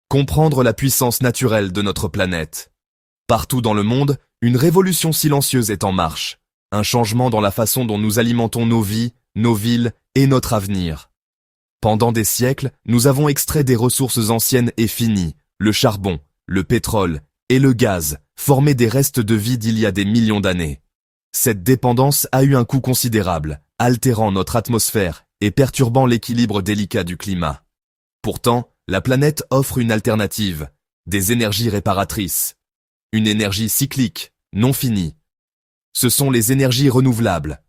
Comprendre la puissance naturelle de notre planète. Partout dans le monde, une révolution silencieuse est en marche. Un changement dans la façon dont nous alimentons nos vies, nos villes et notre avenir. Pendant des siècles, nous avons extrait des ressources anciennes et finies, le charbon, le pétrole et le gaz, formés des restes de vie d'il y a des millions d'années. Cette dépendance a eu un coût considérable, altérant notre atmosphère et perturbant l'équilibre délicat du climat. Pourtant, la planète offre une alternative, des énergies réparatrices. Une énergie cyclique, non finie. Ce sont les énergies renouvelables.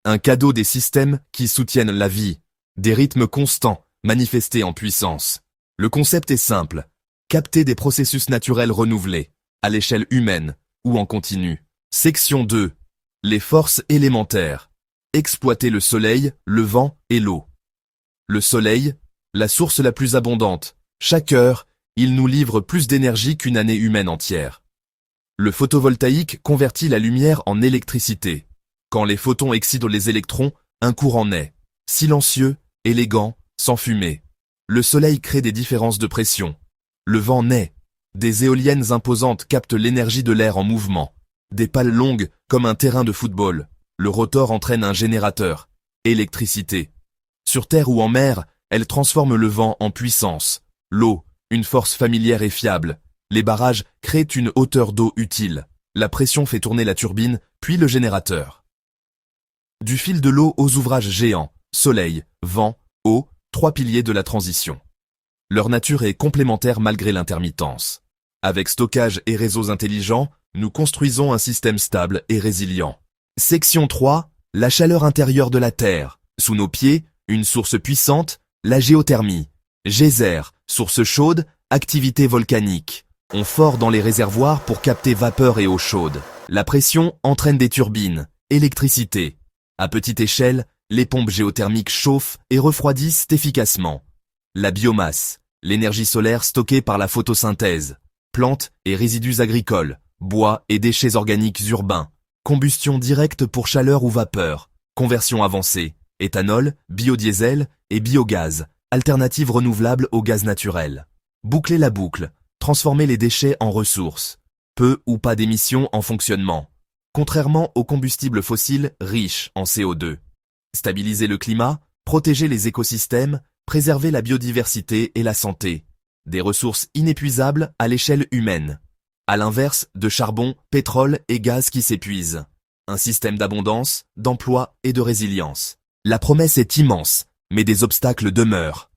Un cadeau des systèmes qui soutiennent la vie, des rythmes constants, manifestés en puissance. Le concept est simple, capter des processus naturels renouvelés, à l'échelle humaine ou en continu. Section 2. Les forces élémentaires. Exploiter le soleil, le vent et l'eau. Le soleil, la source la plus abondante. Chaque heure, il nous livre plus d'énergie qu'une année humaine entière. Le photovoltaïque convertit la lumière en électricité. Quand les photons excitent les électrons, un courant naît. Silencieux, élégant, sans fumée. Le soleil crée des différences de pression. Le vent naît. Des éoliennes imposantes captent l'énergie de l'air en mouvement. Des pales longues, comme un terrain de football. Le rotor entraîne un générateur. Électricité. Sur terre ou en mer, elle transforme le vent en puissance. L'eau, une force familière et fiable. Les barrages créent une hauteur d'eau utile. La pression fait tourner la turbine, puis le générateur. Du fil de l'eau aux ouvrages géants, soleil, vent, eau, 3 piliers de la transition. Leur nature est complémentaire malgré l'intermittence. Avec stockage et réseaux intelligents, nous construisons un système stable et résilient. Section 3. La chaleur intérieure de la Terre. Sous nos pieds, une source puissante, la géothermie. Geyser, source chaude, activité volcanique. On fore dans les réservoirs pour capter vapeur et eau chaude. La pression entraîne des turbines, électricité. À petite échelle, les pompes géothermiques chauffent et refroidissent efficacement. La biomasse, l'énergie solaire stockée par la photosynthèse. Plantes et résidus agricoles, bois et déchets organiques urbains. Combustion directe pour chaleur ou vapeur. Conversion avancée, éthanol, biodiesel et biogaz. Alternative renouvelable au gaz naturel. Boucler la boucle. Transformer les déchets en ressources. Peu ou pas d'émissions en fonctionnement. Contrairement aux combustibles fossiles riches en CO2. Stabiliser le climat, protéger les écosystèmes, préserver la biodiversité et la santé. Des ressources inépuisables à l'échelle humaine. À l'inverse de charbon, pétrole et gaz qui s'épuisent. Un système d'abondance, d'emploi et de résilience. La promesse est immense, mais des obstacles demeurent.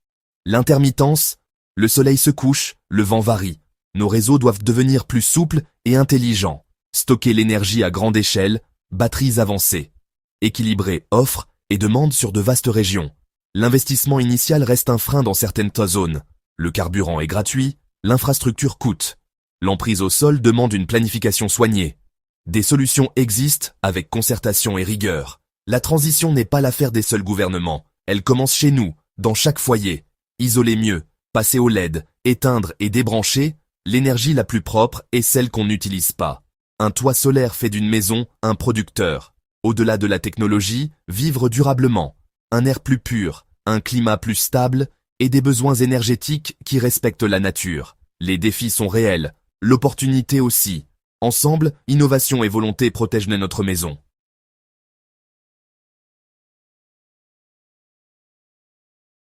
L'intermittence, le soleil se couche, le vent varie. Nos réseaux doivent devenir plus souples et intelligents. Stocker l'énergie à grande échelle, batteries avancées. Équilibrer offre et demande sur de vastes régions. L'investissement initial reste un frein dans certaines zones. Le carburant est gratuit, l'infrastructure coûte. L'emprise au sol demande une planification soignée. Des solutions existent avec concertation et rigueur. La transition n'est pas l'affaire des seuls gouvernements. Elle commence chez nous, dans chaque foyer. Isoler mieux, passer au LED, éteindre et débrancher, l'énergie la plus propre est celle qu'on n'utilise pas. Un toit solaire fait d'une maison un producteur. Au-delà de la technologie, vivre durablement. Un air plus pur, un climat plus stable et des besoins énergétiques qui respectent la nature. Les défis sont réels, l'opportunité aussi. Ensemble, innovation et volonté protègent notre maison.